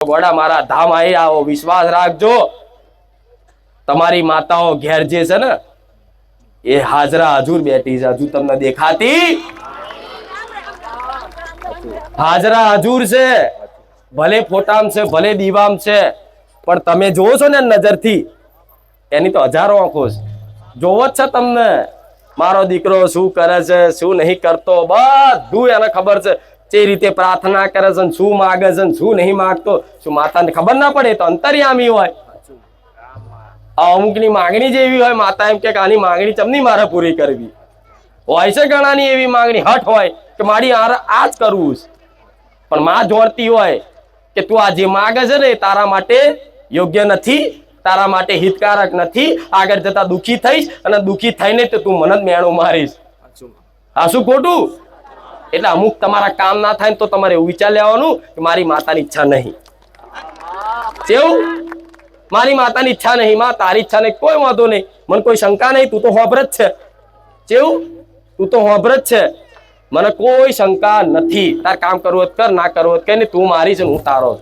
ગોડા મારા ધામ આવી આવો, વિશ્વાસ રાખજો તમારી માતાઓ ઘેર જે છે ને એ હાજરા હજુર બેઠી છે, હજુ તમને દેખાતી હાજરા હજુર છે, ભલે ફોટામ છે ભલે દીવામ છે, પણ તમે જોવો છો ને નજરથી એની તો હજારો આંખો છે, જોવો જ છે તમને મારો દીકરો શું કરે છે શું નહીં કરતો, બધું એને ખબર છે, જે રીતે પ્રાર્થના કરે છે, શું માગે છે શું નહીં માગતો, શું માતાને ખબર ના પડે? તો અંતર્યામી હોય. અમુકની માંગણી જેવી હોય, માતા એમ કે આની માંગણી ચમની મારે પૂરી કરવી હોય છે, ઘણાની એવી માંગણી હઠ હોય કે મારી આ જ કરવું છે, પણ માં જોડતી હોય કે તું આ જે માગે છે ને તારા માટે યોગ્ય નથી, તારા માટે હિતકારક નથી, આગળ જતા દુખી થઈશ અને દુખી થઈને તો તું મને જ મેણું મારીશ. હા શું ખોટું? એટલે અમુક તમારા કામ ના થાય ને તો તમારે એવું વિચાર લેવાનું કે મારી માતાની ઈચ્છા નહીં, કેવું મારી માતાની ઈચ્છા નહીં, માં તારી ઈચ્છા નહીં, કોઈ વાંધો નહીં, મને કોઈ શંકા નહીં, તું તો હોભર જ છે, કેવું તું તો હોભર જ છે, મને કોઈ શંકા નથી, તાર કામ કરવું કર, ના કરવું કઈ નહીં, તું મારી છે હું તારો.